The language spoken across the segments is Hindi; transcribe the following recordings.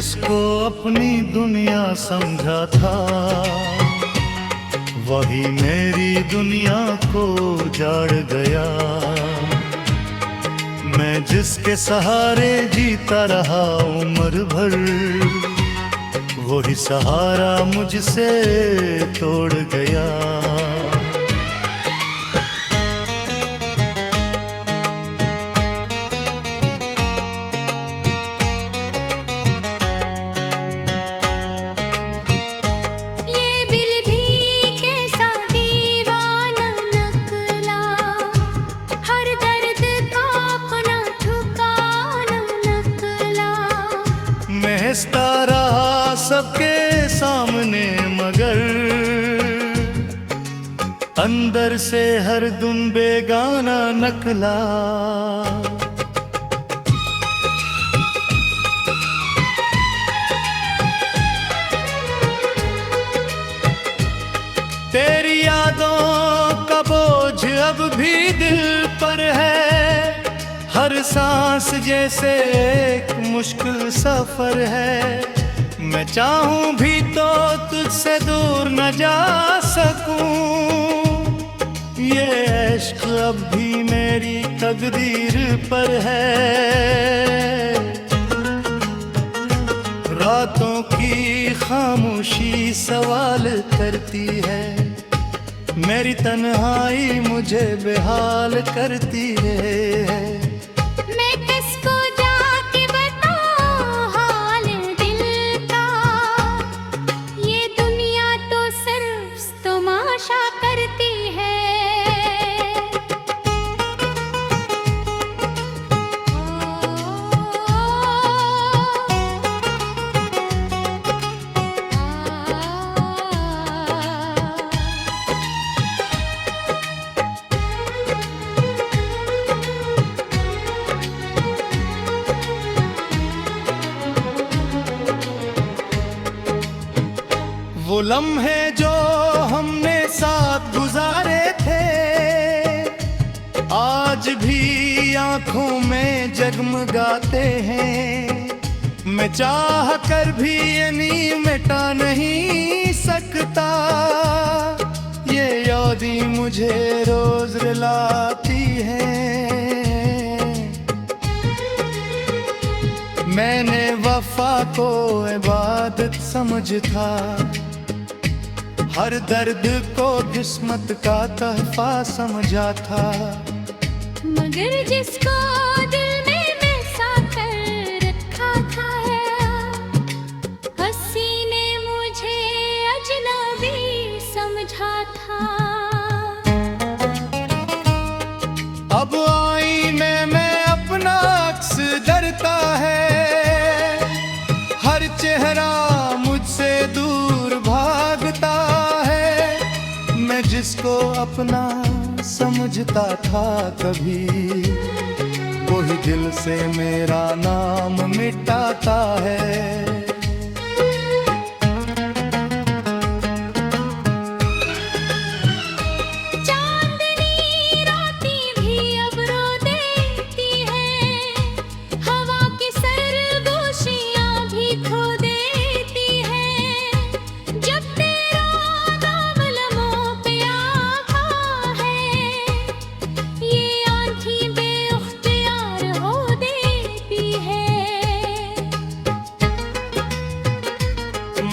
जिसको अपनी दुनिया समझा था, वही मेरी दुनिया को जाड़ गया। मैं जिसके सहारे जीता रहा उम्र भर, वही सहारा मुझसे तोड़ गया। हंसता रहा सबके सामने मगर अंदर से हर दम बेगाना नकला। तेरी यादों का बोझ अब भी दिल पर है, हर सांस जैसे एक मुश्किल सफर है। मैं चाहूं भी तो तुझसे दूर न जा सकूं, ये इश्क अब भी मेरी तकदीर पर है। रातों की खामोशी सवाल करती है, मेरी तन्हाई मुझे बेहाल करती है। वो लम्हे जो हमने साथ गुजारे थे, आज भी आंखों में जगमगाते हैं। मैं चाह कर भी ये नींव मिटा नहीं सकता, ये यादें मुझे रोज रुलाती हैं। मैंने वफा को इबादत समझा, हर दर्द को किस्मत का तोहफा समझा था। मगर जिसको दिल में बसा कर रखा था, हंसी ने मुझे अजनबी समझा था। अब आईने में अपना अक्स डरता है, हर चेहरा मुझसे दूर भागता है। मैं जिसको अपना समझता था कभी, वही दिल से मेरा नाम मिटाता है।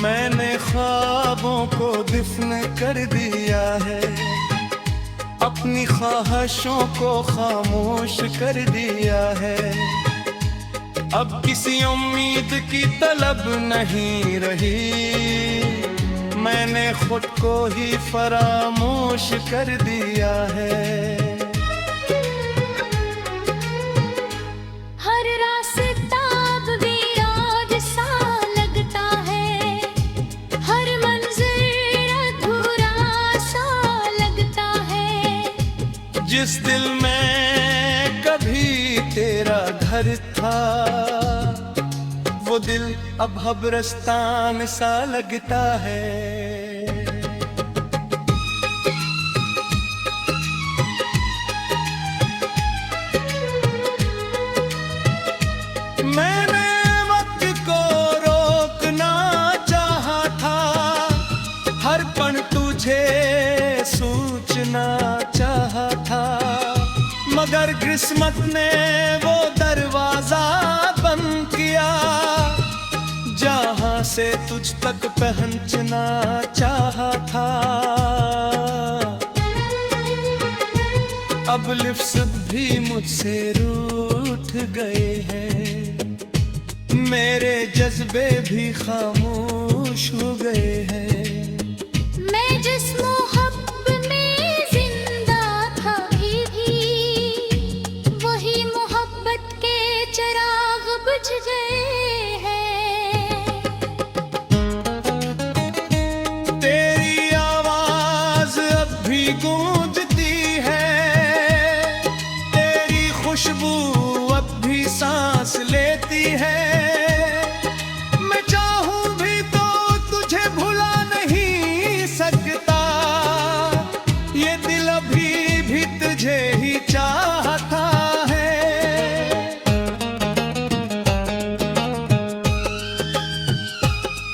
मैंने ख्वाबों को दिफन कर दिया है, अपनी ख्वाहिशों को खामोश कर दिया है। अब किसी उम्मीद की तलब नहीं रही, मैंने खुद को ही फरामोश कर दिया है। जिस दिल में कभी तेरा घर था, वो दिल अब कब्रिस्तान सा लगता है। मैंने वक्त को किस्मत ने वो दरवाजा बंद किया जहां से तुझ तक पहुंचना चाहा था। अब लिफ्स भी मुझसे रूठ गए हैं, मेरे जज्बे भी खामोश हो गए हैं। मैं जिस मोहब्बत में जिंदा था भी वही मोहब्बत के चिराग बुझ गए हैं। तेरी आवाज अब भी गूंजती है, तेरी खुशबू अब भी सांस लेती है। मैं चाहूं भी तो तुझे भुला नहीं सकता, ये दिल अभी भी तुझे ही चाहता है।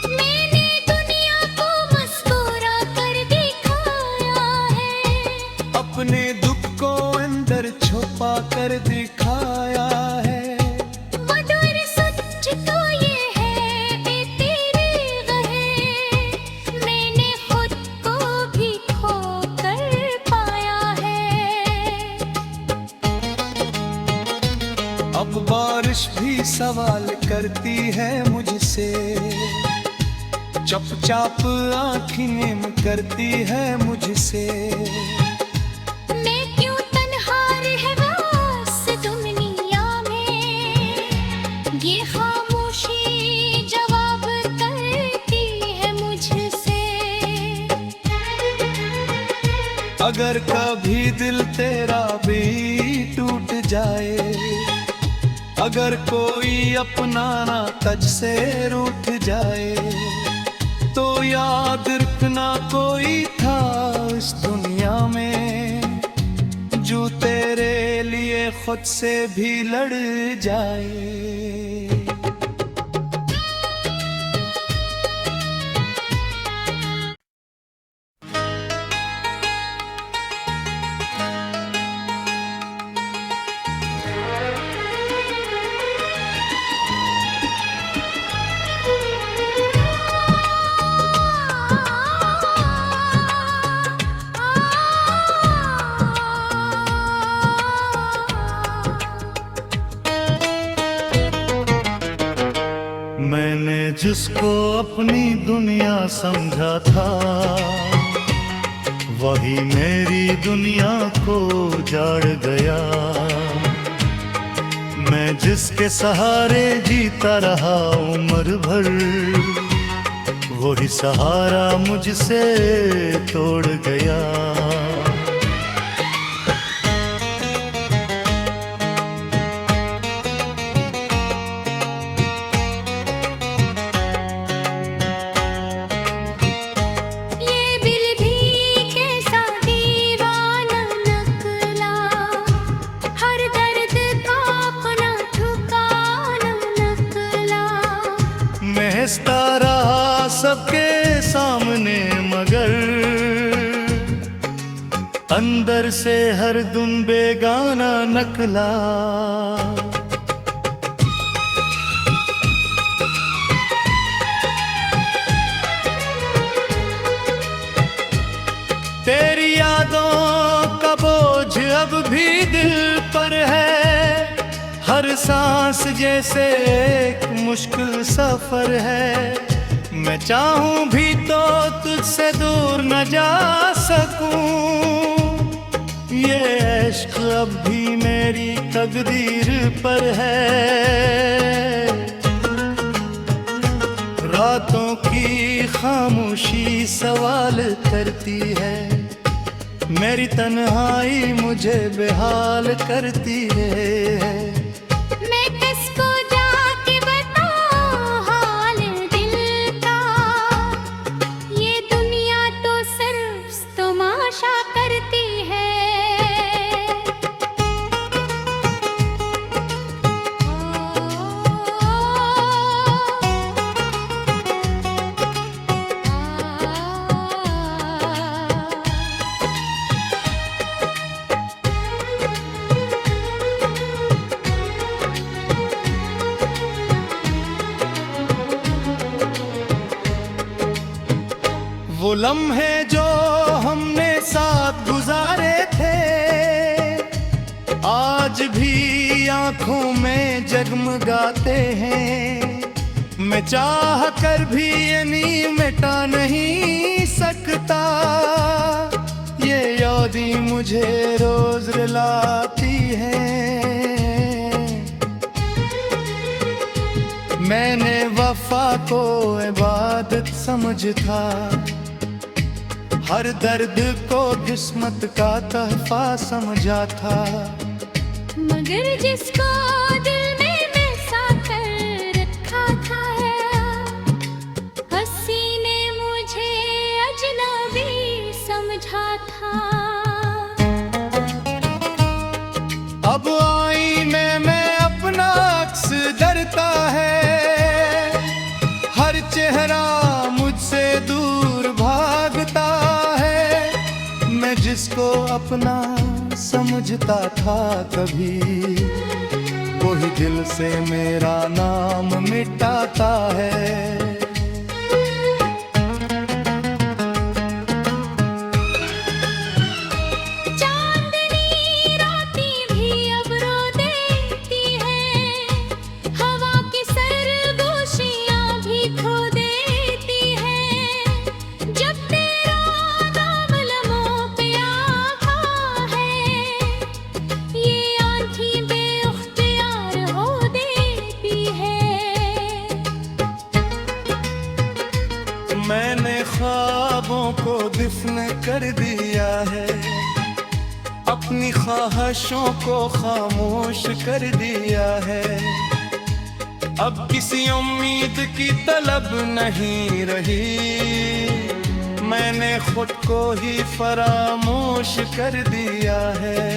मैंने दुनिया को मस्कुरा कर दिखाया है, अपने दुख को अंदर छुपा कर दिखाया है। मधुर सच तो ये है ए तेरे गहे, मैंने खुद को भी खो कर पाया है। अब बारिश भी सवाल करती है मुझसे, चुपचाप आँखें करती है मुझसे। मैं क्यों तन्हा रहवा इस दुनिया में, ये खामोशी जवाब करती है मुझसे। अगर कभी दिल तेरा भी टूट जाए, अगर कोई अपना ना तज से रूठ जाए, तो याद रखना कोई था इस दुनिया में जो तेरे लिए खुद से भी लड़ जाए। मैंने जिसको अपनी दुनिया समझा था, वही मेरी दुनिया को जाड़ गया। मैं जिसके सहारे जीता रहा उम्र भर, वही सहारा मुझसे तोड़ गया। हंसता रहा सबके सामने मगर अंदर से हर दुम बेगाना नकला। तेरी यादों का बोझ अब भी दिल पर है, हर सांस जैसे एक मुश्किल सफर है। मैं चाहूं भी तो तुझसे दूर न जा सकूं, ये इश्क अब भी मेरी तकदीर पर है। रातों की खामोशी सवाल करती है, मेरी तन्हाई मुझे बेहाल करती है। मैं किसको जाके बताऊं हाल दिल का, ये दुनिया तो सिर्फ तमाशा करती है। वो लम्हे जो हमने साथ गुजारे थे आज भी आंखों में जगमगाते हैं। मैं चाह कर भी ये मिटा नहीं सकता, ये यादें मुझे रोज रुलाती हैं। मैंने वफा को इबादत समझा, हर दर्द को किस्मत का तोहफा समझा था। मगर जिसको दिल में बसा कर रखा था, हंसी ने मुझे अजनबी समझा था। अब आईने में अपना अक्स डरता है, हर चेहरा मुझसे दूर भागता है। मैं जिसको अपना समझता था कभी, वही दिल से मेरा नाम मिटाता है। मैंने ख्वाबों को दिफन कर दिया है, अपनी ख्वाहिशों को खामोश कर दिया है। अब किसी उम्मीद की तलब नहीं रही, मैंने खुद को ही फरामोश कर दिया है।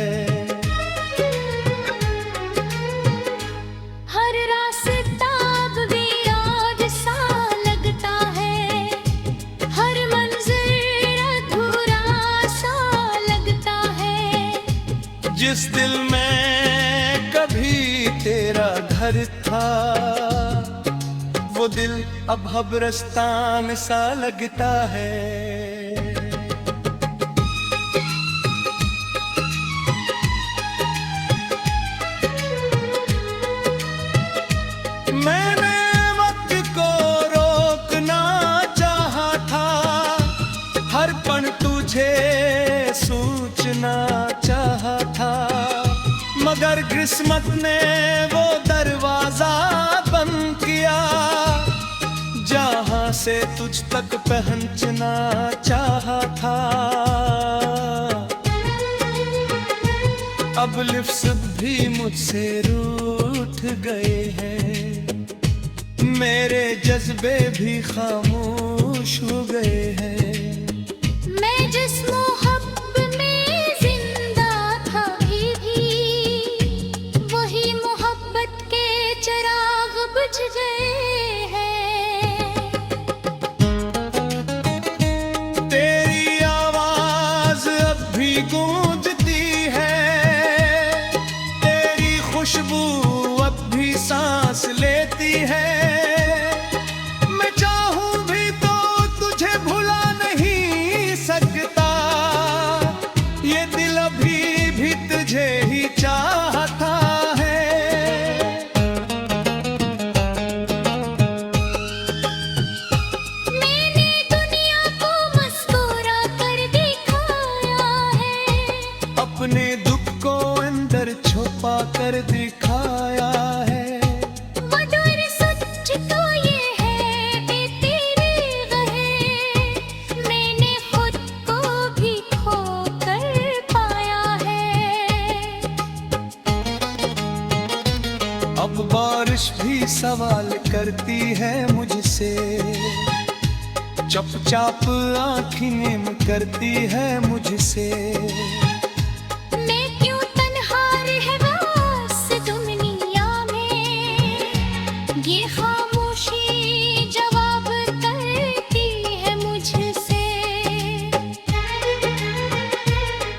जिस दिल में कभी तेरा घर था, वो दिल अब कब्रिस्तान सा लगता है। मैंने वक्त को रोकना चाहा था, हर पल तुझे सूचना चाहा था। मगर किस्मत ने वो दरवाजा बंद किया, जहां से तुझ तक पहुंचना चाहा था। अब लिफ्ज़ भी मुझसे रूठ गए हैं, मेरे जज्बे भी खामोश हो गए हैं। मैं जिस मोहब्बत में जिंदा था भी, वही मोहब्बत के चिराग बुझ गए हैं। तेरी आवाज अब भी गूंजती है, तेरी खुशबू अब भी सांस लेती है। अपने दुख को अंदर छुपा कर दिखाया है। मधुर सच तो ये है तेरे गहे, मैंने खुद को भी खो कर पाया है। अब बारिश भी सवाल करती है मुझसे, चुपचाप आँखें नेम करती है मुझसे। ये खामोशी जवाब करती है मुझसे।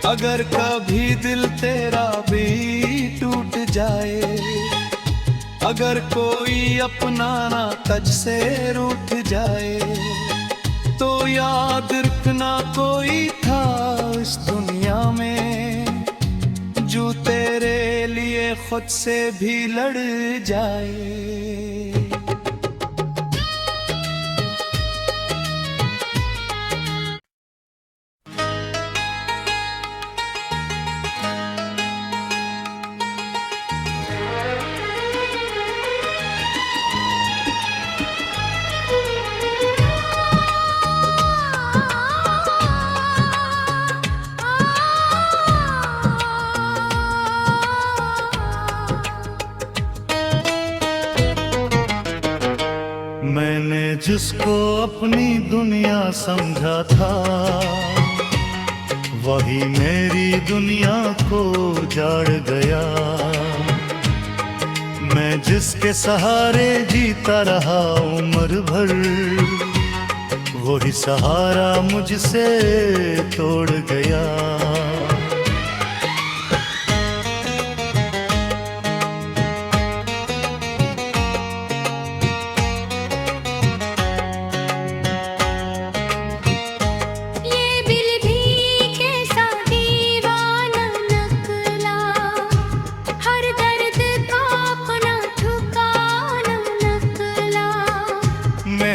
अगर कभी दिल तेरा भी टूट जाए, अगर कोई अपना ना तुझसे रूठ जाए, तो याद रखना कोई था इस दुनिया में जो तेरे लिए खुद से भी लड़ जाए। मैंने जिसको अपनी दुनिया समझा था वही मेरी दुनिया को जाड़ गया। मैं जिसके सहारे जीता रहा उम्र भर वही सहारा मुझसे तोड़ गया।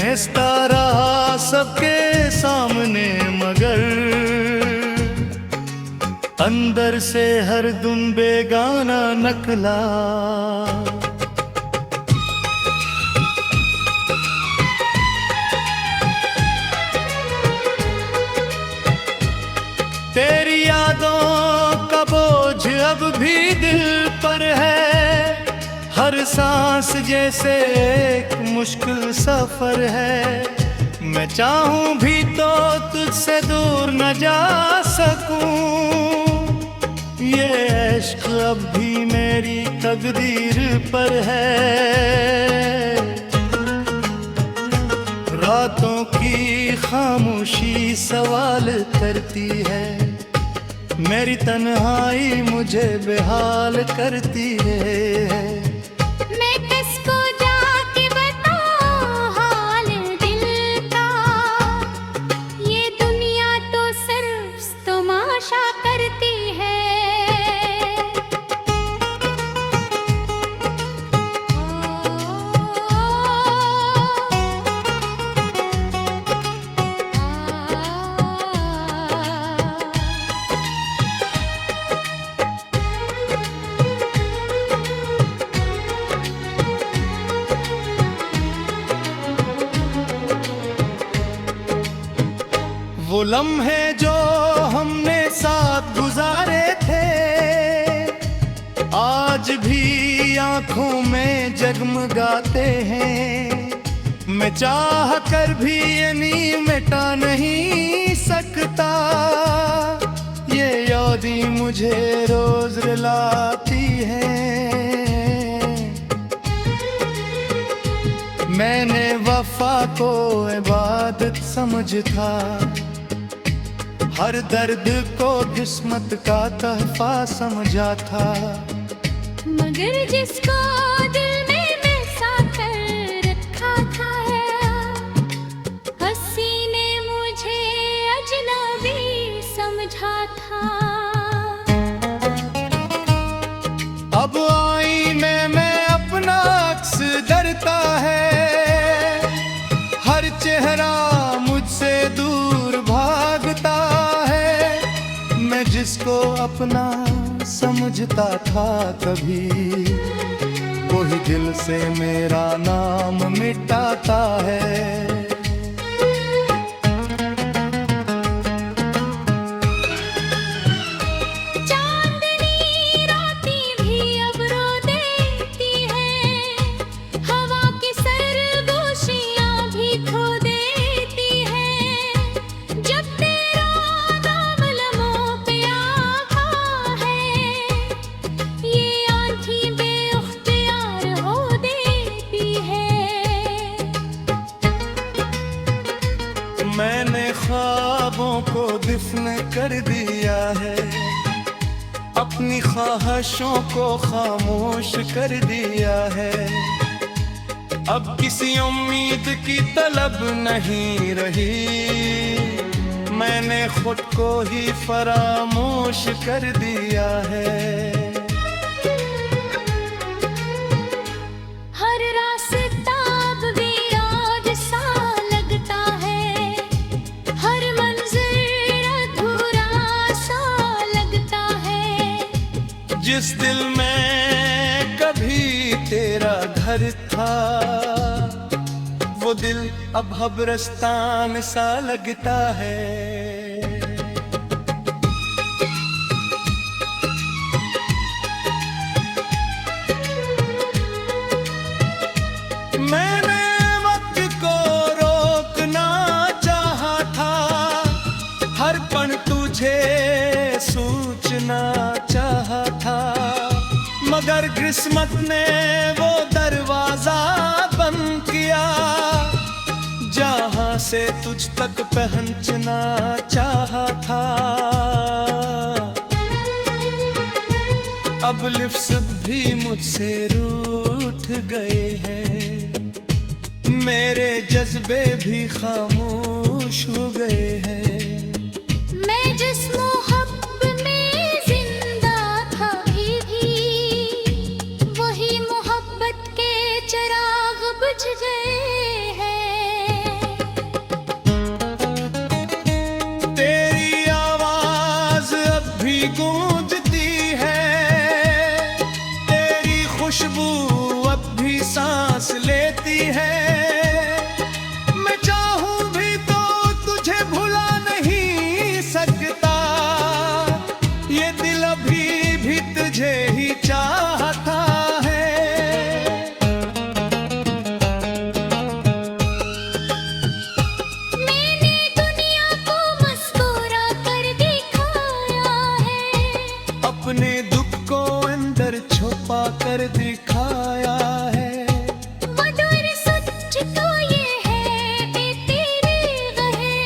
हंसता रहा सबके सामने मगर अंदर से हर दम बेगाना निकला। तेरी यादों का बोझ अब भी दिल पर है, हर सांस जैसे एक मुश्किल सफर है। मैं चाहूं भी तो तुझसे दूर न जा सकूं, ये इश्क अब भी मेरी तकदीर पर है। रातों की खामोशी सवाल करती है, मेरी तन्हाई मुझे बेहाल करती है। वो लम्हे जो हमने साथ गुजारे थे आज भी आंखों में जगमगाते हैं। मैं चाह कर भी ये नींद मिटा नहीं सकता, ये यादें मुझे रोज रुलाती हैं। मैंने वफा को इबादत समझा, हर दर्द को किस्मत का तोहफा समझा था। मगर जिसको दिल में बसा कर रखा था हंसी ने मुझे अजनबी समझा था। अब आईने में अपना अक्स डरता है, हर चेहरा मुझसे दूर भागता है। मैं जिसको अपना समझता था कभी वही दिल से मेरा नाम मिटाता है। मैंने ख्वाबों को दफन कर दिया है, अपनी ख्वाहिशों को खामोश कर दिया है। अब किसी उम्मीद की तलब नहीं रही, मैंने खुद को ही फरामोश कर दिया है। हर रास्ता अब वीरान सा लगता है, हर मंजिल अधूरा सा लगता है। जिस दिल में कभी तेरा घर था, वो दिल अब कब्रिस्तान सा लगता है। मैंने वक्त को रोकना चाहा था, हर पल तुझे सूचना चाहा था, मगर किस्मत ने वो दरवाजा बंद किया, जहां से तुझ तक पहुंचना चाहा था। अब लिफ्ज़ भी मुझसे रूठ गए हैं, मेरे जज्बे भी खामोश हो गए हैं। मैं जिस मोहब्बत में जिंदा था भी, वही मोहब्बत के चिराग बुझ गए हैं। तेरी आवाज अब भी गूंजती है, तेरी खुशबू अब भी सांस लेती है। मैं चाहूं भी तो तुझे भुला नहीं सकता, ये दिल अभी भी तुझे ही चाहता है। मैंने दुनिया को मस्कुरा कर दिखाया है, अपने दुख को अंदर छुपा कर दिखाया है। मधुर सच तो ये है कि तेरे गहे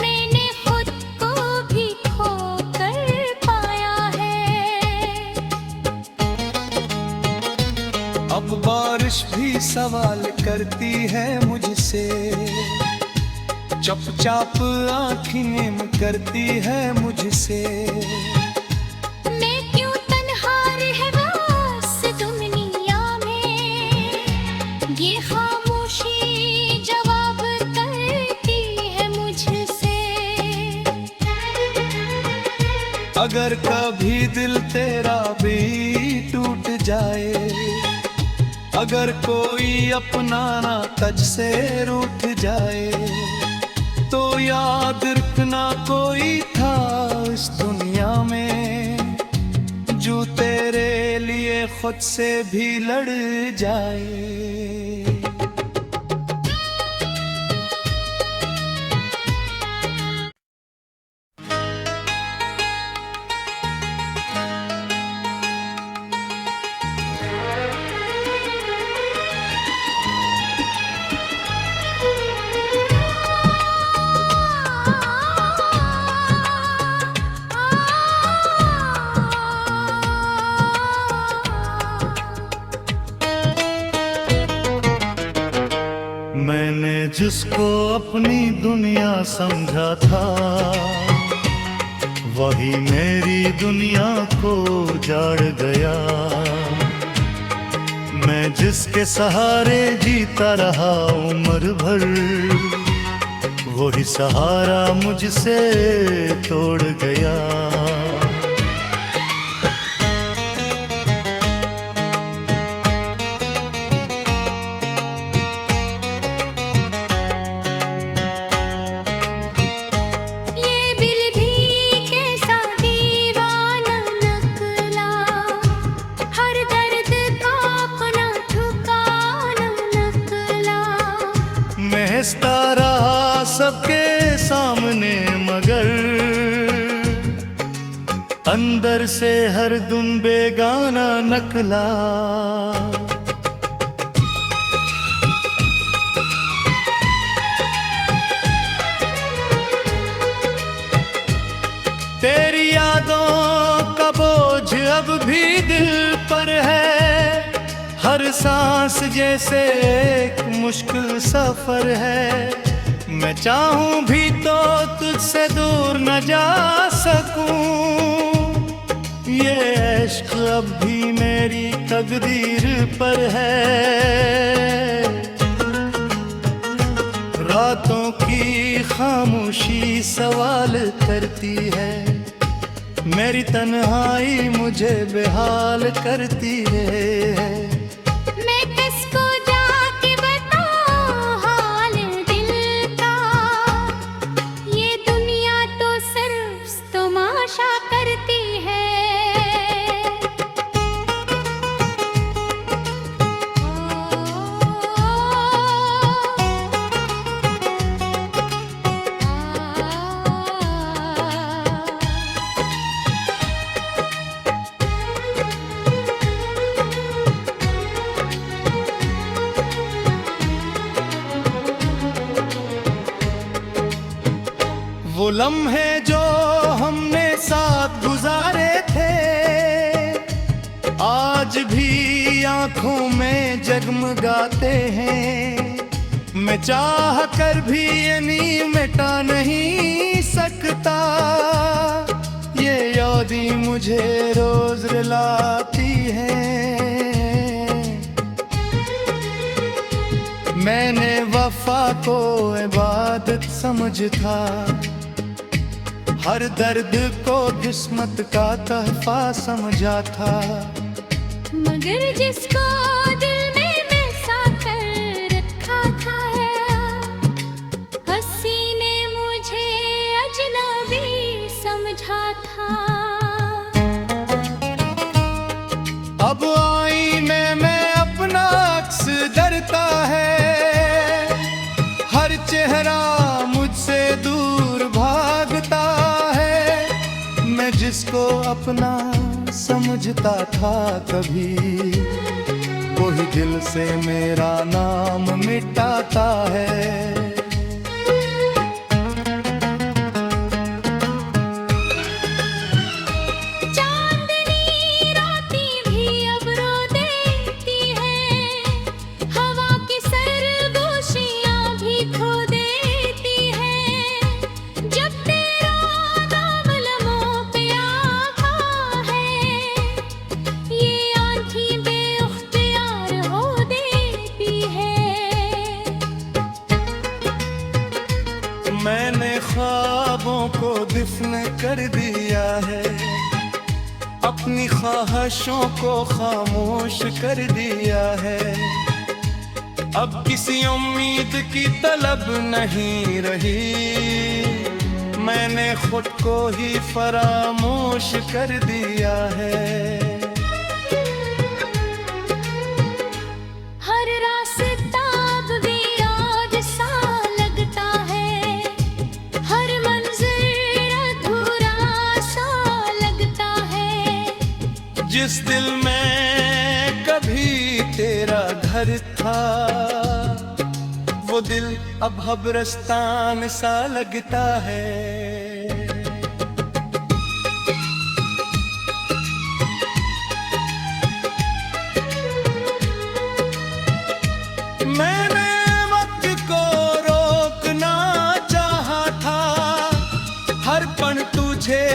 मैंने खुद को भी खो कर पाया है। अब बारिश भी सवाल करती है मुझसे, चुपचाप आँखें करती है मुझसे। मैं क्यों तन्हा रहवा इस दुनिया में, ये खामोशी जवाब करती है मुझसे। अगर कभी दिल तेरा भी टूट जाए, अगर कोई अपना ना तुझ से रूठ जाए, तो याद रखना कोई था इस दुनिया में, जो तेरे लिए खुद से भी लड़ जाए। मैंने जिसको अपनी दुनिया समझा था, वही मेरी दुनिया को जाड़ गया। मैं जिसके सहारे जीता रहा उम्र भर, वही सहारा मुझसे तोड़ गया। हंसता रहा सबके सामने, मगर अंदर से हर दम बेगाना नकला। तेरी यादों का बोझ अब भी दिल पर है, हर सांस जैसे एक मुश्किल सफर है, मैं चाहूं भी तो तुझसे दूर न जा सकूं। ये इश्क अब भी मेरी तकदीर पर है। रातों की खामोशी सवाल करती है, मेरी तन्हाई मुझे बेहाल करती है। मैं किसको जाके बताऊं हाल दिल का, ये दुनिया तो सिर्फ तमाशा करती है। वो लम्हे जो हमने साथ गुजारे थे, आज भी आंखों में जगमगाते हैं। मैं चाह कर भी ये नींद मिटा नहीं सकता, ये यादें मुझे रोज रुलाती हैं। मैंने वफा को इबादत समझा, हर दर्द को किस्मत का तोहफा समझा था। मगर जिसको दिल में बसा कर रखा था, हंसी ने मुझे अजनबी समझा था। अब आईने में अपना अक्स डरता है, हर चेहरा मुझसे दूर भागता है। मैं जिसको अपना समझता था कभी, वही दिल से मेरा नाम मिटाता है। मैंने ख्वाबों को दिफन कर दिया है, अपनी ख्वाहिशों को खामोश कर दिया है। अब किसी उम्मीद की तलब नहीं रही, मैंने खुद को ही फरामोश कर दिया है। जिस दिल में कभी तेरा घर था, वो दिल अब कब्रिस्तान सा लगता है। मैंने वक्त को रोकना चाहा था, हर पल तुझे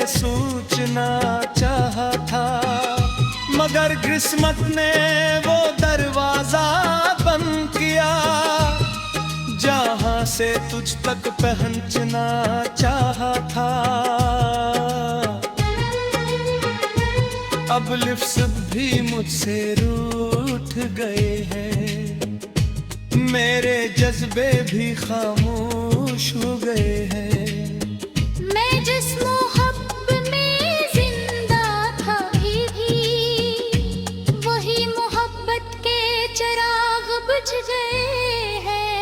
सूचना चाहा था। मगर किस्मत ने वो दरवाजा बंद किया, जहां से तुझ तक पहुंचना चाहा था। अब लिफ्ज़ भी मुझसे रूठ गए हैं, मेरे जज्बे भी खामोश हो गए हैं। मैं जिस मोहब्बत में जिंदा था भी, वही मोहब्बत के चिराग बुझ गए हैं।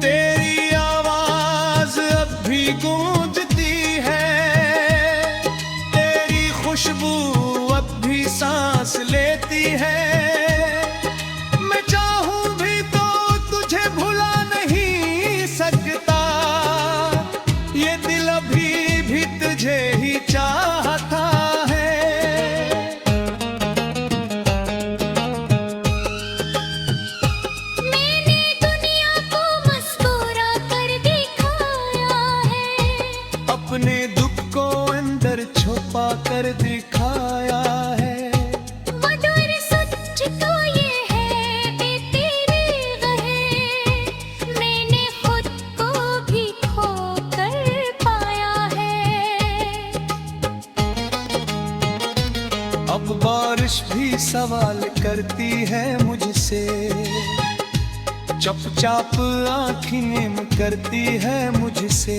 तेरी आवाज अब भी गूंजती है, तेरी खुशबू अब भी सांस लेती है। मैं चाहूं भी तो तुझे भुला नहीं सवाल करती है मुझसे, चुपचाप आँखें नेम करती है मुझसे।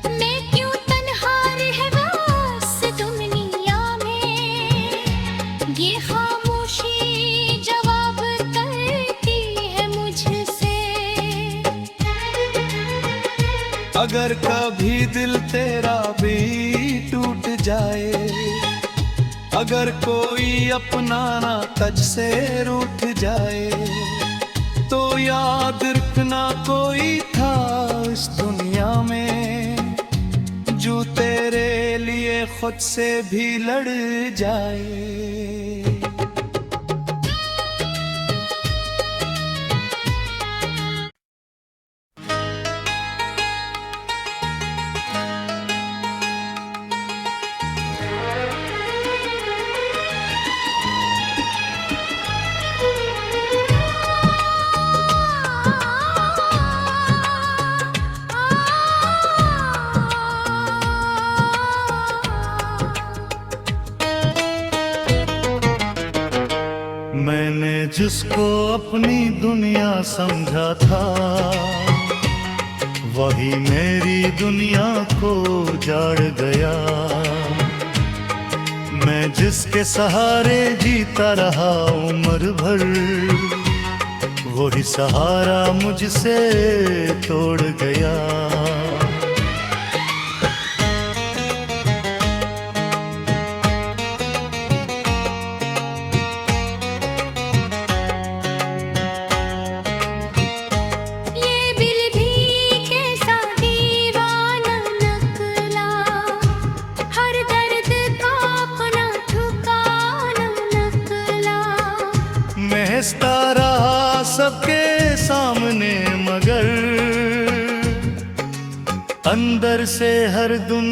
मैं क्यों तन्हा रहवास दुनिया में, ये खामोशी जवाब करती है मुझसे। अगर कभी दिल तेरा भी टूट जाए, अगर कोई अपना ना तुझ से रूठ जाए, तो याद रखना कोई था इस दुनिया में जो तेरे लिए खुद से भी लड़ जाए। मैंने जिसको अपनी दुनिया समझा था, वही मेरी दुनिया को जाड़ गया। मैं जिसके सहारे जीता रहा उम्र भर, वही सहारा मुझसे तोड़ गया। हंसता रहा सबके सामने मगर अंदर से हर दुम